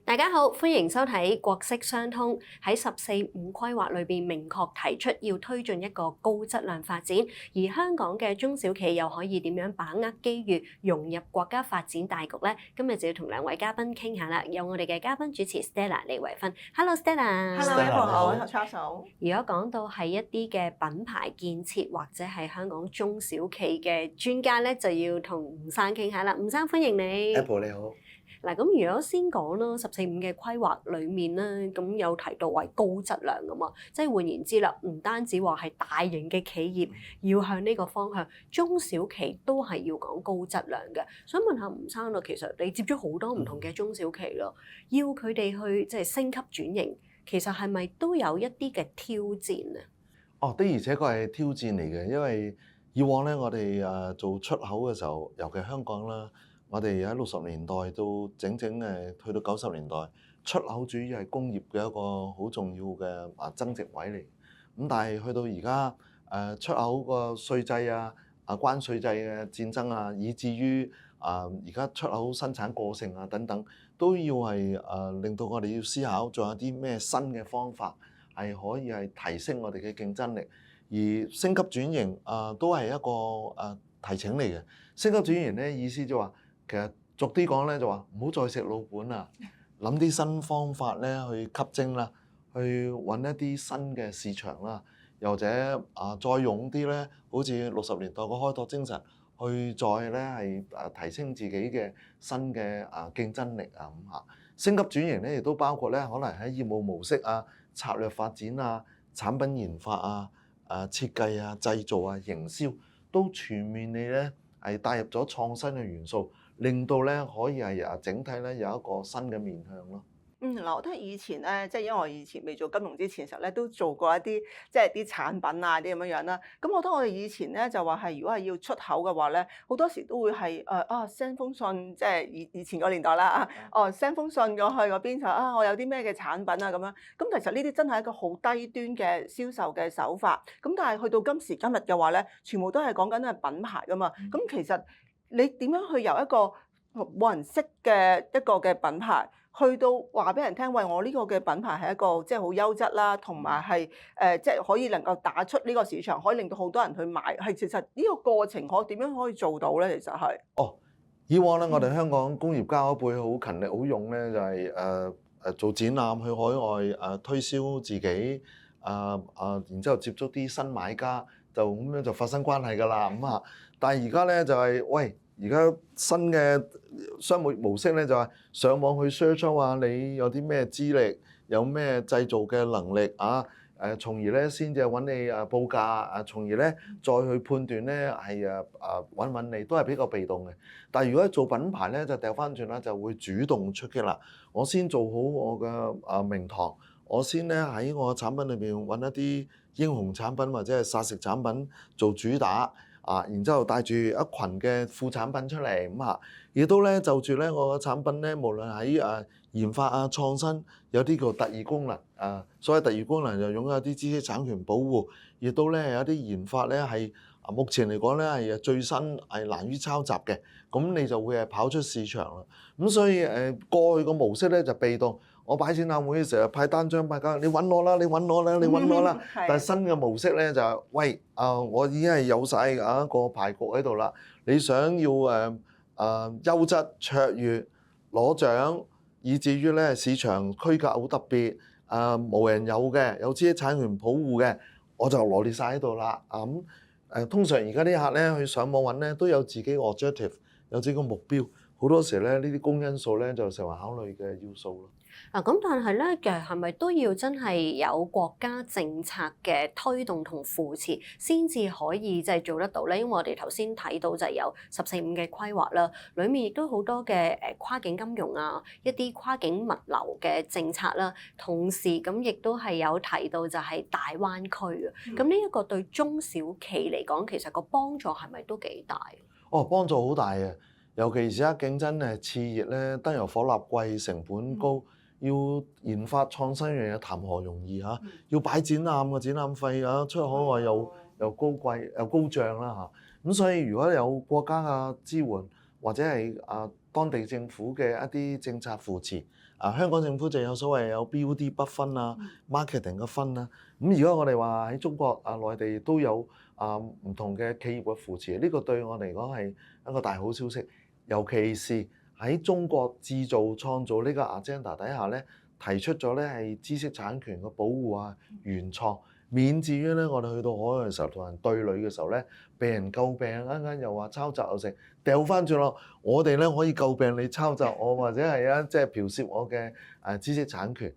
大家好，歡迎收睇國色相通。喺十四五規劃裏邊明確提出要推進一個高質量發展，而香港嘅中小企又可以點樣把握機遇，融入國家發展大局呢？今日就要同兩位嘉賓傾下啦。有我哋嘅嘉賓主持 Stella 李慧芬。Hello Stella。Hello， 你好 Charles。如果講到係一啲嘅品牌建設或者係香港中小企嘅專家咧，就要同吳生傾下啦。吳生，歡迎你。Apple 你好。嗱，咁如果先講咯，十四五嘅規劃裡面咧，咁有提到為高質量噶嘛，即係換言之啦，唔單止話係大型嘅企業要向呢個方向，中小企都係要講高質量嘅。想問下吳生啦，其實你接觸好多唔同嘅中小企咯，要佢哋去即係升級轉型，其實係咪都有一啲嘅挑戰啊？哦，的而且確係挑戰嚟嘅，因為以往咧，我哋做出口嘅時候，尤其香港啦。我哋喺60年代到整整去到90年代，出口主要係工業嘅一個好重要嘅增值位嚟。咁但係去到而家出口個稅制關稅制嘅戰爭啊，以至於而家出口生產過剩啊等等，都要係令到我哋要思考，仲有啲咩新嘅方法係可以係提升我哋嘅競爭力，而升級轉型都係一個提請嚟嘅。升級轉型咧意思就話。其實俗啲講咧就話唔好再食老本啦，諗啲新方法咧去吸精啦，去揾一啲新嘅市場啦，又或者再用啲咧，好似60年代嘅開拓精神，去再咧係提升自己嘅新嘅競爭力啊咁嚇。升級轉型咧亦都包括咧可能喺業務模式策略發展產品研發設計製造營銷都全面地咧係帶入咗創新嘅元素。令到咧可以係整體咧有一個新嘅面向咯。嗱，我覺得以前咧，即係因為我以前未做金融之前嘅時候咧，都做過一啲即係啲產品啲咁樣啦。咁我覺得我哋以前咧就話係，如果係要出口嘅話咧，好多時都會係send 封信，即係以前個年代啦send 封信過去嗰邊就我有啲咩嘅產品咁樣。咁其實呢啲真係一個好低端嘅銷售嘅手法。咁但係去到今時今日嘅話咧，全部都係講緊係品牌噶嘛。咁其實你點樣去由一個冇人識嘅一個嘅品牌，去到話俾人聽，喂，我呢個嘅品牌係一個即係好優質啦，同埋係即係可以能夠打出呢個市場，可以令到好多人去買。係其實呢個過程點樣可以做到咧？其實係以往咧，我哋香港工業家一輩好勤力好用咧，就係做展覽去海外推銷自己然之後接觸啲新買家，就咁樣就發生關係㗎啦咁。但係而家咧就係喂。而家新嘅商務模式咧就係上網去 search 你有啲咩資歷，有咩製造嘅能力從而咧先至揾你報價從而咧再去判斷咧係揾你，都係比較被動嘅。但係如果做品牌咧就掉返轉啦，就會主動出擊啦。我先做好我嘅名堂，我先咧喺我嘅產品裏邊揾一啲英雄產品或者係殺食產品做主打。然之後帶住一群嘅副產品出嚟咁亦都咧就住咧我嘅產品咧，無論喺研發創新，有啲叫特異功能所謂特異功能就擁有啲知識產權保護，亦都咧有啲研發咧係目前嚟講咧係最新係難於抄襲嘅，咁你就會係跑出市場啦。咁所以過去個模式咧就被動。我擺展覽會嘅時候派單張派膠，你揾我啦，你揾我啦，你揾我啦。但係新嘅模式咧就係，喂我已經係有晒一個牌局喺度啦。你想要優質卓越攞獎，以至於咧市場區隔好特別無人有嘅，有知識產權保護嘅，我就羅列晒喺度啦。通常而家啲客咧去上網揾咧都有自己 objective， 有自己個目標。好多時咧呢啲公因素咧就成為考慮嘅要素咯。咁但係咧，其實係咪都要真係有國家政策嘅推動同扶持，先至可以即係做得到咧？因為我哋頭先睇到就係有14-5嘅規劃啦，裡面亦都好多嘅跨境金融一啲跨境物流嘅政策啦，同時咁亦都係有提到就係大灣區啊。咁呢一個對中小企嚟講，其實個幫助係咪都幾大？幫助好大嘅，尤其是而家競爭熾熱咧，燈油火蠟貴，成本高。要研發創新樣嘢談何容易要擺展覽嘅展覽費出海外又高貴又高漲啦咁所以如果有國家嘅支援，或者係當地政府嘅一啲政策扶持。香港政府就有所謂有 BOD 不分啊、marketing 嘅分啊。咁而家我哋話喺中國內地都有唔同嘅企業嘅扶持，呢個對我嚟講係一個大好消息。尤其是喺中國製造創造呢個 agenda 底下咧，提出咗咧係知識產權嘅保護啊、原創。免至於咧，我哋去到海外嘅時候同人對壘嘅時候咧，被人詬病，啱又話抄襲又成，掉翻轉咯。我哋咧可以詬病你抄襲我，或者係即係剽竊我嘅知識產權。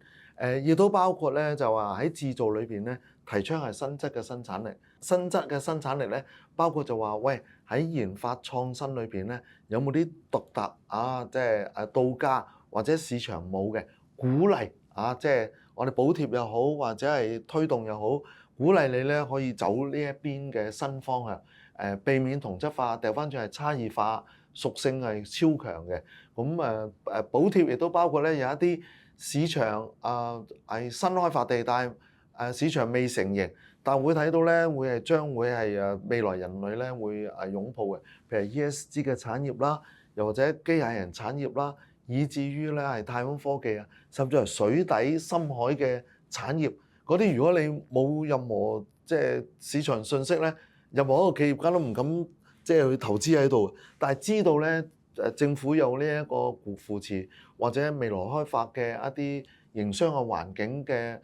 亦都包括咧就話喺製造裏邊咧提倡係新質嘅生產力。新質嘅生產力咧，包括就話喂喺研發創新裏邊咧，有冇啲獨特即係到家或者市場冇嘅鼓勵即係。我哋補貼又好，或者係推動又好，鼓勵你咧可以走呢一邊嘅新方向，避免同質化，掉翻轉係差異化，屬性係超強嘅。咁補貼亦都包括咧有一啲市場係新開發地帶，市場未成型，但會睇到咧會係將會係未來人類咧會擁抱嘅，譬如 ESG 嘅產業啦，又或者機械人產業啦。以至於咧係太空科技啊，甚至係水底深海嘅產業嗰啲，如果你冇任何即係市場信息咧，任何一個企業家都唔敢即係去投資喺度。但係知道咧政府有呢一個扶持或者未來開發嘅一啲營商嘅環境嘅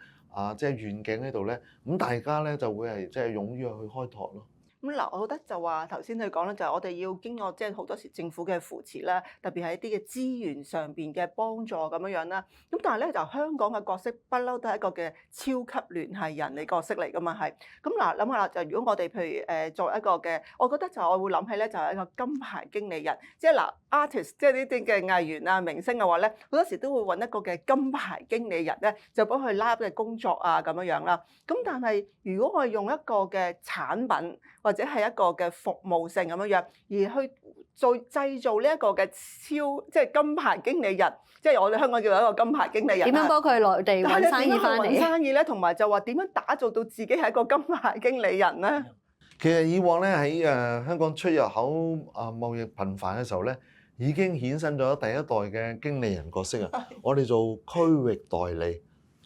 即係願景喺度咧，咁大家咧就會係即係勇於去開拓咯。咁嗱，我覺得就話頭先佢講咧，就係我哋要經過即係好多時政府嘅扶持啦，特別係一啲嘅資源上邊嘅幫助咁樣樣啦。咁但係咧，就香港嘅角色不嬲都係一個嘅超級聯繫人嘅角色嚟噶嘛，係。咁嗱，諗下啦，就如果我哋譬如作為一個嘅，我覺得就我會諗起咧，就係一個金牌經理人，即係嗱 artist，即係呢啲嘅藝員啊、明星嘅話咧，好多時都會揾一個嘅金牌經理人咧，就幫佢拉入嘅工作啊咁樣樣啦。咁但係如果我哋用一個嘅產品，或者係一個嘅服務性咁樣樣，而去製造呢一個嘅即係金牌經理人，即係我哋香港叫做一個金牌經理人。點樣幫佢內地揾生意翻嚟？揾生意咧，同埋就話點樣打造到自己係一個金牌經理人咧？其實以往咧喺香港出入口貿易頻繁嘅時候咧，已經衍生咗第一代嘅經理人角色啊！我哋做區域代理、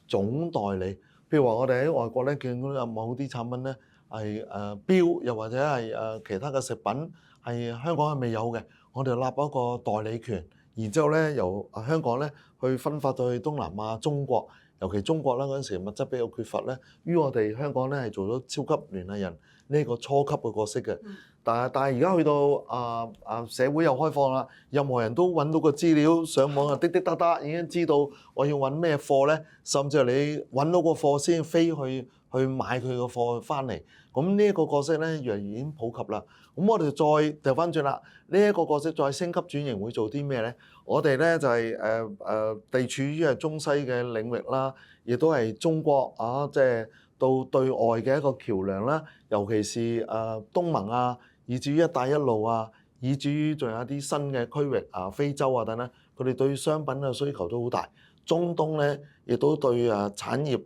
總代理，譬如話我哋喺外國咧見到有某啲產品咧。係標又或者係其他嘅食品係香港係未有嘅，我哋立一個代理權，然之後咧由香港咧去分發到去東南亞、中國，尤其中國啦嗰陣時物質比較缺乏咧，於我哋香港咧係做咗超級聯繫人呢個初級嘅角色嘅。但係而家去到社會又開放啦，任何人都揾到個資料，上網滴滴答答已經知道我要揾咩貨咧，甚至係你揾到個貨先飛去買佢個貨翻嚟。咁呢一個角色咧，越嚟越已經普及啦。咁我哋再掉翻轉啦，呢一個角色再升級轉型會做啲咩咧？我哋咧就係地處於係中西嘅領域啦，亦都係中國即係到對外嘅一個橋梁啦。尤其是東盟啊，以至於一帶一路啊，以至於仲有一啲新嘅區域非洲啊等等，佢哋對商品嘅需求都好大。中東咧亦都對產業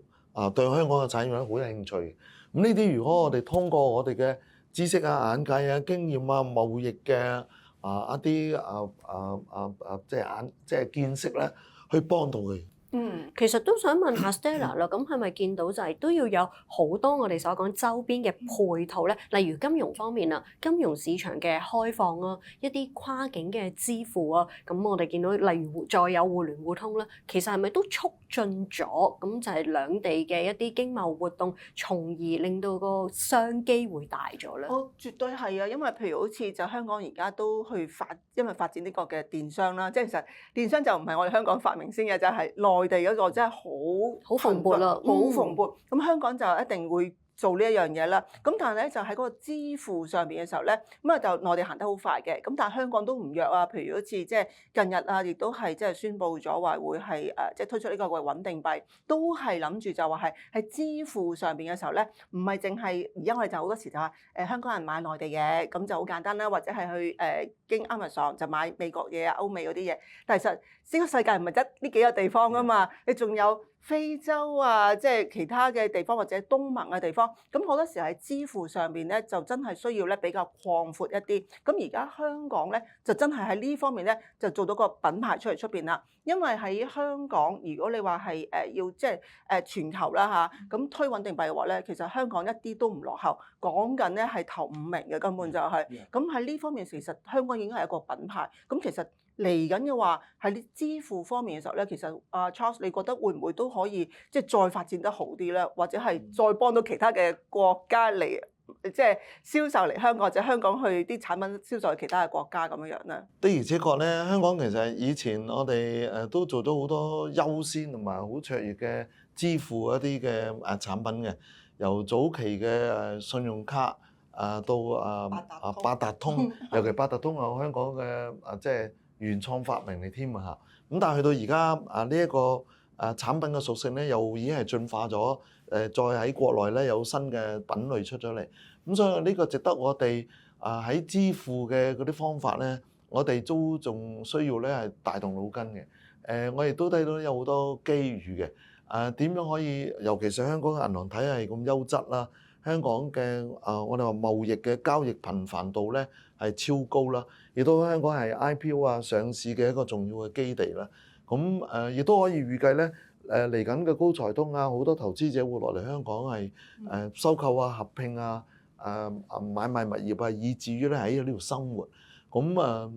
對香港嘅產業咧好有興趣。咁呢啲如果我哋通過我哋嘅知識眼界經驗貿易嘅一啲即係見識咧，去幫到佢。其實都想問下 Stella 啦，咁係咪見到就係都要有好多我哋所講周邊嘅配套咧？例如金融方面啊，金融市場嘅開放啊，一啲跨境嘅支付啊，咁我哋見到例如再有互聯互通啦，其實係咪都促進咗咁就係兩地嘅一啲經貿活動，從而令到個商機會大咗咧？絕對係啊，因為譬如好似就香港而家都因為發展呢個嘅電商啦，即係其實電商就唔係我哋香港發明先嘅，就係內地嗰個真係好蓬勃啦，好蓬勃。咁香港就一定會做呢一樣嘢啦，咁但係咧就喺嗰個支付上邊嘅時候咧，咁就內地行得好快嘅，咁但係香港都唔弱啊。譬如好似即係近日啊，亦都係即係宣布咗話會係即係推出呢個嘅穩定幣，都係諗住就話係喺支付上邊嘅時候咧，唔係淨係而家我哋就好多時就話香港人買內地嘢，咁就好簡單啦，或者係去經 Amazon 就買美國嘢啊、歐美嗰啲嘢，但係其實呢個世界唔係得呢幾個地方㗎嘛，你仲有非洲啊，即係其他嘅地方或者東盟嘅地方，咁好多時喺支付上邊咧，就真係需要咧比較擴闊一啲。咁而家香港咧，就真係喺呢方面咧，就做到個品牌出邊啦。因為喺香港，如果你話係要即係全球啦嚇，咁推穩定幣嘅話咧，其實香港一啲都唔落後，講緊咧係頭5名嘅根本就係。咁喺呢方面，其實香港已經係一個品牌。咁其實嚟緊嘅話，喺支付方面嘅時候咧，其實Charles，你覺得會唔會都可以即係再發展得好啲咧？或者係再幫到其他嘅國家嚟即係銷售嚟香港，或者香港去啲產品銷售去其他嘅國家咁樣樣咧？的而且確咧，香港其實以前我哋都做咗好多優先同埋好卓越嘅支付一啲嘅產品嘅，由早期嘅信用卡到八達通，尤其八達通係香港嘅即係原創發明嚟添啊嚇。咁但係去到而家呢一個產品嘅屬性咧，又已經係進化咗，再喺國內咧有新嘅品類出咗嚟。咁所以呢個值得我哋喺支付嘅嗰啲方法咧，我哋都仲需要咧係大動腦筋嘅。我亦都睇到有好多機遇嘅。點樣可以，尤其是香港嘅銀行體系咁優質啦，香港嘅我哋話貿易嘅交易頻繁度咧係超高啦，亦都香港係 IPO 上市嘅一個重要嘅基地啦。咁亦都可以預計咧，嚟緊嘅高才通好多投資者會落嚟香港係收購合併買賣物業以至於咧喺呢度生活。咁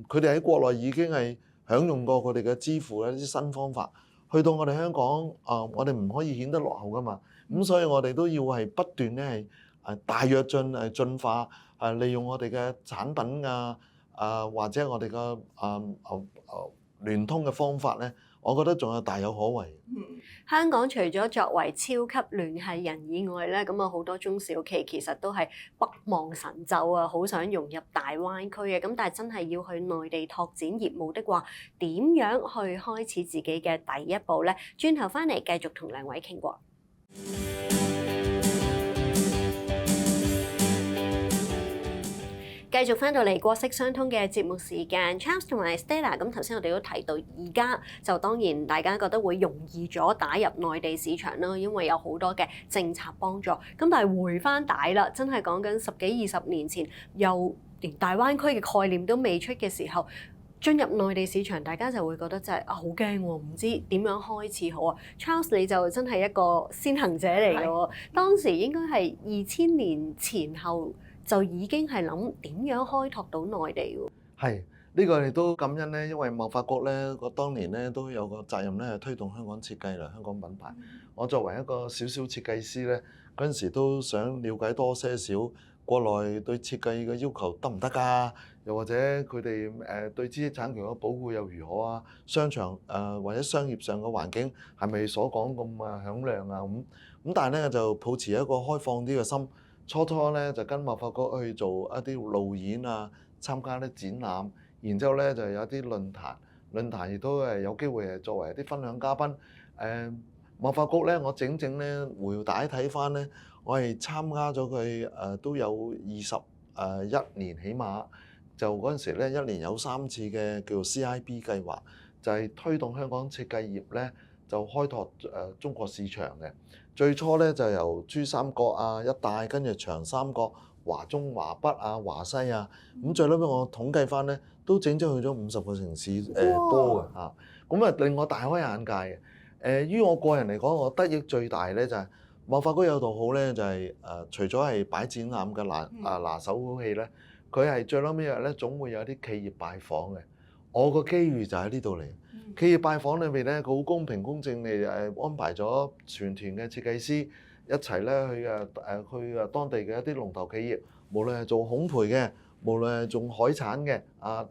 佢哋喺國內已經係享用過佢哋嘅支付一啲新方法，去到我哋香港我哋唔可以顯得落後噶嘛。咁所以我哋都要係不斷咧係大躍進化利用我哋嘅產品或者我哋嘅聯通嘅方法咧，我覺得仲有大有可為。香港除咗作為超級聯繫人以外咧，咁好多中小企其實都係北望神州好想融入大灣區嘅。咁但係真係要去內地拓展業務的話，點樣去開始自己嘅第一步咧？轉頭翻嚟繼續同兩位傾過。繼續翻到嚟國色相通嘅節目時間 ，Charles 同埋 Stella， 咁頭先我哋都提到，而家就當然大家覺得會容易咗打入內地市場啦，因為有好多嘅政策幫助。咁但係回翻帶啦，真係講緊10幾20年前，又連大灣區嘅概念都未出嘅時候，進入內地市場，大家就會覺得真係好驚喎，唔知點樣開始好啊。Charles 你就真係一個先行者嚟嘅喎，當時應該係2000年前後。就已經係諗點樣開拓到內地喎。係呢個亦都感恩咧，因為貿發局咧，個當年咧都有個責任咧，係推動香港設計啦，香港品牌。我作為一個小小設計師咧，嗰陣時都想了解多些少國內對設計嘅要求得唔得㗎？又或者佢哋對知識產權嘅保護又如何啊？商場或者商業上嘅環境係咪所講咁響亮啊？咁但係咧就抱持一個開放啲嘅心。初咧就跟貿發局去做一啲路演參加啲展覽，然之後咧就有啲論壇亦都係有機會係作為一啲分享嘉賓。貿發局咧，我整咧回帶睇翻咧，我係參加咗佢都有21年起碼，就嗰陣時咧1年有3次嘅叫做 CIB 計劃，就係推動香港設計業咧就開拓中國市場嘅。最初咧就由珠三角一帶，跟住長三角、華中、華北華西咁最後尾我統計翻咧，都整咗去咗50個城市多嘅嚇，咁令我大開眼界嘅。於我個人嚟講，我得益最大咧就係貿發局有道好咧，就係除咗係擺展覽嘅拿手好戲咧，佢係最後尾日咧總會有啲企業拜訪嘅。我個機遇就喺呢度嚟。企業拜訪裏面咧，佢好公平公正地安排咗全團嘅設計師一齊咧去當地嘅一啲龍頭企業，無論係做烘焙嘅，無論係種海產嘅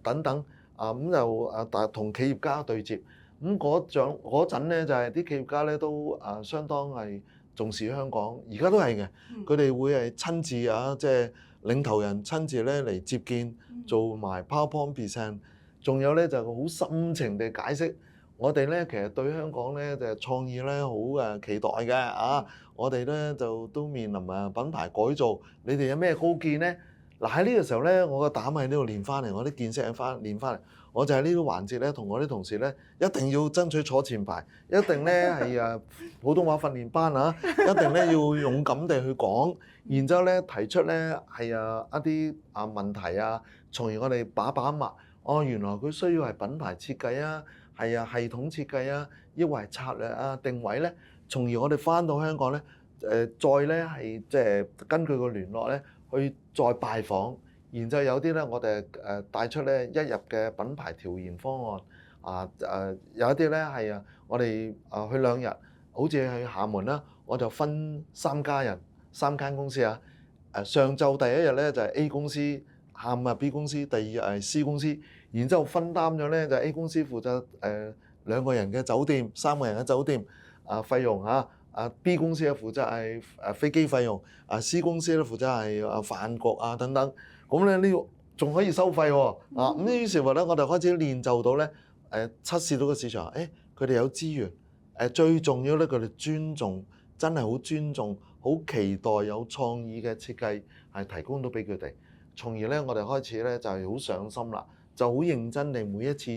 等等咁就同企業家對接。咁嗰陣咧就係啲企業家咧都相當係重視香港，而家都係嘅。佢哋會係親自即係領頭人親自咧嚟接見，做埋 PowerPoint present。仲有咧就好深情地解釋，我哋咧其實對香港咧就創意咧好期待嘅我哋咧就都面臨品牌改造，你哋有咩高見咧？嗱喺呢個時候咧，我個膽喺呢度練翻嚟，我啲見識喺練翻嚟，我就喺呢啲環節咧，同我啲同事咧一定要爭取坐前排，一定咧係普通話訓練班啊，一定咧要勇敢地去講，然之後咧提出咧係一啲問題啊，從而我哋把脈，哦原來佢需要係品牌設計啊，係系統設計啊，抑或係策略啊定位咧，從而我哋翻到香港咧再咧係即係根據個聯絡咧。去再拜訪，然之後有啲咧，我哋帶出咧一入嘅品牌調研方案，有一啲咧係我哋去2日，好似去廈門啦，我就分3間公司啊，上晝第一日咧就係 A 公司，下午係 B 公司，第2日係 C 公司，然之後分擔咗咧就 A 公司負責2個人嘅酒店、3個人嘅酒店費用嚇。B 公司咧負責係飛機費用，C 公司咧負責係飯局等等，咁咧呢個仲可以收費喎，咁於是乎咧我哋開始練就到咧測試到個市場，佢哋有資源，最重要咧佢哋尊重，真係好尊重，好期待有創意嘅設計係提供到俾佢哋，從而咧我哋開始咧就係好上心啦，就好認真地每一次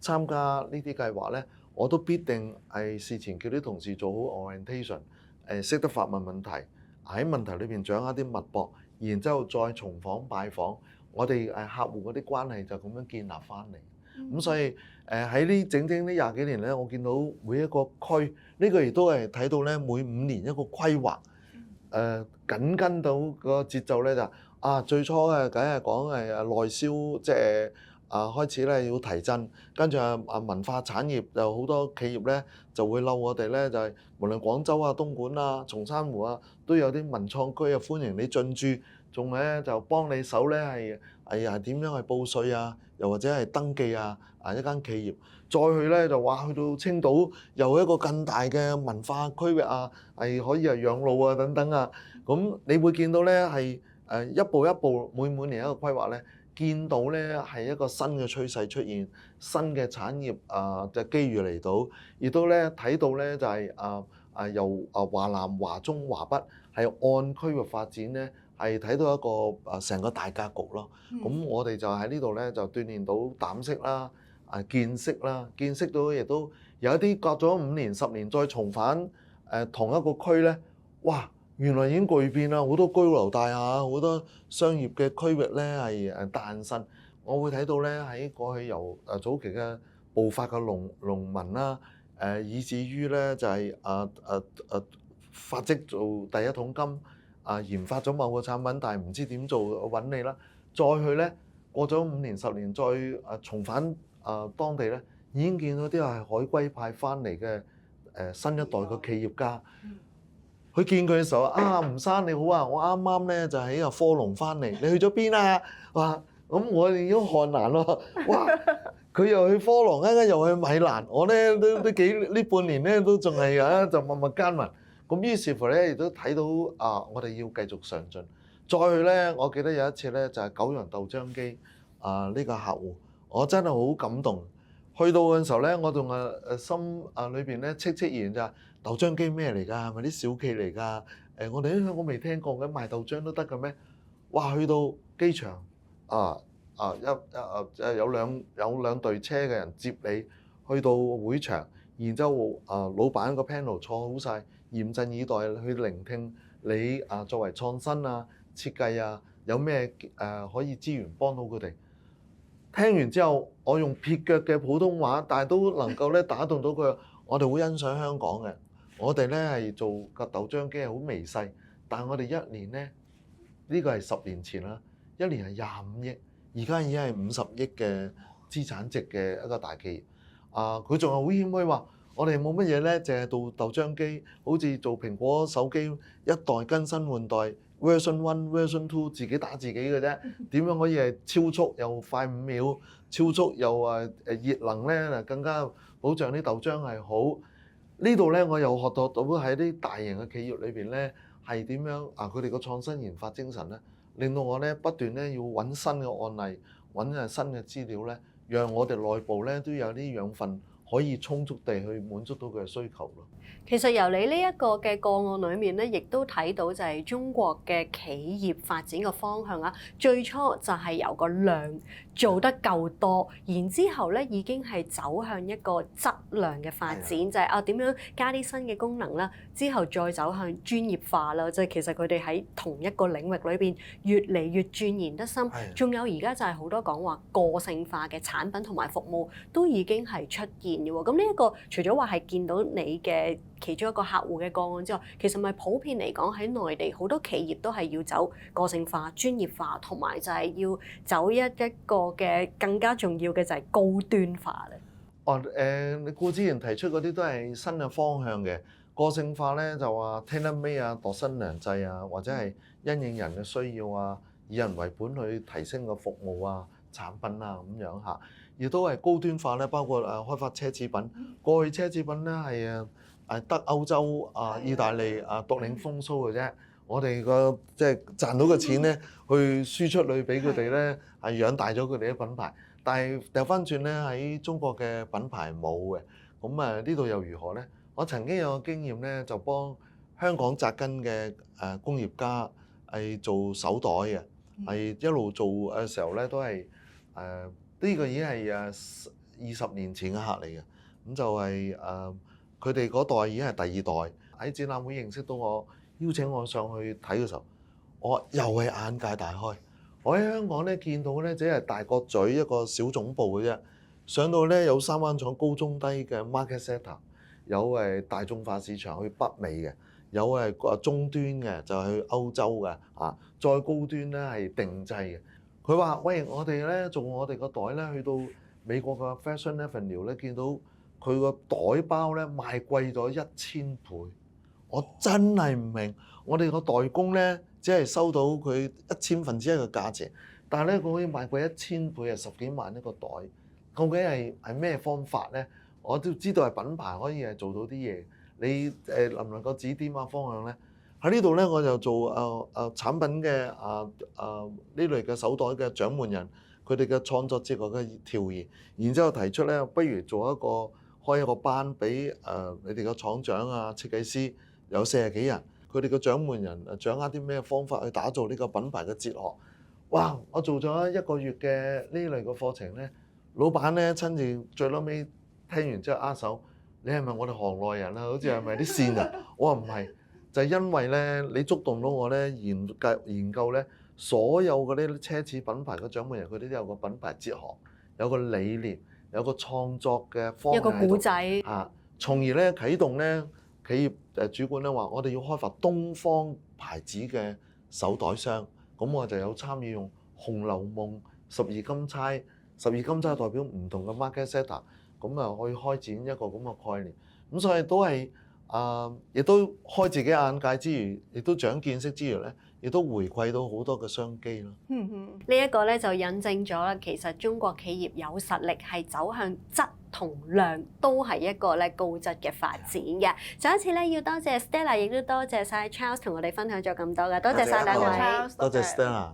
參加呢啲計劃咧。我都必定係事前叫啲同事做好 orientation， 識得發問問題，喺問題裏邊掌握啲脈搏，然之後再從訪拜訪，我哋客戶嗰啲關係就咁樣建立翻嚟。咁所以喺呢整呢20幾年咧，我見到每一個區，呢個亦都係睇到咧每5年一個規劃，緊跟到個節奏咧就最初嘅梗係講係內銷，即係。開始咧要提振，跟住文化產業就好多企業咧就會嬲我哋咧，就係無論廣州東莞松山湖都有啲文創區歡迎你進駐，仲咧就幫你手咧係點樣去報稅又或者係登記一間企業，再去咧就話去到青島又一個更大嘅文化區域係可以養老等等咁你會見到咧係一步一步每年一個規劃咧。見到咧係一個新嘅趨勢出現，新嘅產業嘅機遇嚟到，亦都咧睇到咧就係由華南、華中、華北係按區域發展咧，係睇到一個成個大格局咯。咁我哋就喺呢度咧就鍛鍊到膽識啦、見識啦，見識到亦都有一啲隔咗5年、10年再重返同一個區咧，哇！原來已經巨變啦，好多居樓大廈，好多商業嘅區域咧係誕生。我會睇到咧喺過去由早期嘅暴發嘅農民啦，以至於咧就係發跡做第一桶金，研發咗某個產品，但係唔知點做揾你啦。再去咧過咗5年10年，再重返當地咧，已經見到啲係海歸派翻嚟嘅新一代嘅企業家。佢見佢嘅時候吳生你好我啱啱咧就喺科隆翻嚟，你去咗邊啊？哇！咁我哋已經汗顏咯，哇！佢又去科隆，又去米蘭，我咧都呢半年咧都仲係就默默耕耘。咁於是乎咧亦都睇到我哋要繼續上進。再去咧，我記得有一次咧就係九陽豆漿機呢個客戶，我真係好感動。去到嘅時候咧，我仲心裏邊咧戚然就豆漿機咩嚟㗎？係咪啲小企嚟㗎？我哋喺香港未聽過嘅，賣豆漿都得嘅咩？哇！去到機場有兩隊車嘅人接你去到會場，然之後老闆個 panel 坐好晒，嚴陣以待去聆聽你作為創新設計有咩可以資源幫到佢哋。聽完之後，我用撇腳嘅普通話，但係都能夠咧打動到佢。我哋好欣賞香港嘅，我哋咧係做個豆漿機係好微細，但係我哋一年咧呢個係10年前啦，一年係25億，而家已經係50億嘅資產值嘅一個大企業。佢仲係好謙虛話，我哋冇乜嘢咧，淨係做豆漿機，好似做蘋果手機一代更新換代。Version 1、Version 2自己打自己嘅啫，點樣可以係超速又快5秒，超速又熱能咧，更加保障啲豆漿係好。呢度咧我又學到喺啲大型嘅企業裏邊咧係點樣佢哋個創新研發精神咧，令到我咧不斷咧要揾新嘅案例，揾新嘅資料咧，讓我哋內部咧都有啲養分可以充足地去滿足到佢嘅需求咯。其實由你呢一個嘅個案裏面咧，亦都睇到就係中國嘅企業發展嘅方向啊。最初就係由個量做得夠多，然之後咧已經係走向一個質量嘅發展，就係點樣加啲新嘅功能啦，之後再走向專業化啦。即係其實佢哋喺同一個領域裏邊越嚟越鑽研得深。仲有而家就係好多講話個性化嘅產品同埋服務都已經係出現嘅喎。咁呢一個除咗話係見到你嘅其中一個客戶嘅個案之外，其實咪普遍嚟講喺內地好多企業都係要走個性化、專業化，同埋就係要走一個嘅更加重要嘅就係高端化咧。你顧之前提出嗰啲都係新嘅方向嘅，個性化咧就話 tailor-made 啊、度身訂製啊，或者係因應人嘅需要啊，以人為本去提升個服務啊、產品啊咁樣嚇。亦都係高端化咧，包括開發奢侈品。過去奢侈品咧係得歐洲意大利獨領風騷嘅啫。我哋個即係賺到嘅錢咧，去輸出去俾佢哋咧，係養大咗佢哋嘅品牌。但係掉返轉咧，喺中國嘅品牌冇嘅。咁呢度又如何咧？我曾經有個經驗咧，就幫香港紮根嘅工業家係做手袋嘅，係一路做嘅時候咧都係呢個已經係20年前嘅客嚟嘅。咁就係佢哋嗰代已經係第二代。喺展覽會認識到我，邀請我上去睇嘅時候，我又係眼界大開。我喺香港咧見到咧，只係大角咀一個小總部嘅啫。上到咧有三灣廠高中低嘅 market sector， 有大眾化市場去北美嘅，有中端嘅就係去歐洲嘅再高端咧係定製嘅。佢話：喂，我哋咧做我哋個袋咧，去到美國嘅 Fashion Avenue 咧，見到佢個袋包咧賣貴咗1000倍。我真係唔明，我哋個代工咧只係收到佢1/1000嘅價錢，但係咧佢可以賣貴1000倍，係10幾萬一個袋。究竟係咩方法咧？我都知道係品牌可以係做到啲嘢，你能唔能夠指點下方向咧？喺呢度咧，我就做產品嘅呢類嘅手袋嘅掌門人，佢哋嘅創作哲學嘅調研，然之後提出咧，不如開一個班俾你哋嘅廠長設計師，有40幾人，佢哋嘅掌門人掌握啲咩方法去打造呢個品牌嘅哲學。哇！我做咗1個月嘅呢類嘅課程咧，老闆咧親自最撈尾聽完之後握手，你係咪我哋行內人啊？好似係咪啲線人？我話唔係。就係因為咧，你觸動到我咧，研究咧，所有嗰啲奢侈品牌嘅掌門人，佢哋都有個品牌哲學，有個理念，有個創作嘅方向，有個故仔從而咧啟動咧企業主管咧話，我哋要開發東方牌子嘅手袋箱。咁我就有參與用《紅樓夢》12金釵，12金釵代表唔同嘅 market sector， 咁可以開展一個咁嘅概念。咁所以都係。亦都開自己眼界之餘，亦都長見識之餘咧，亦都回饋到好多嘅商機咯。呢一個咧就印證咗啦，其實中國企業有實力係走向質同量都係一個咧高質嘅發展嘅。再一次咧要多謝 Stella，亦都多謝晒 Charles 同我哋分享咗咁多嘅，多謝晒兩位，多謝 Stella。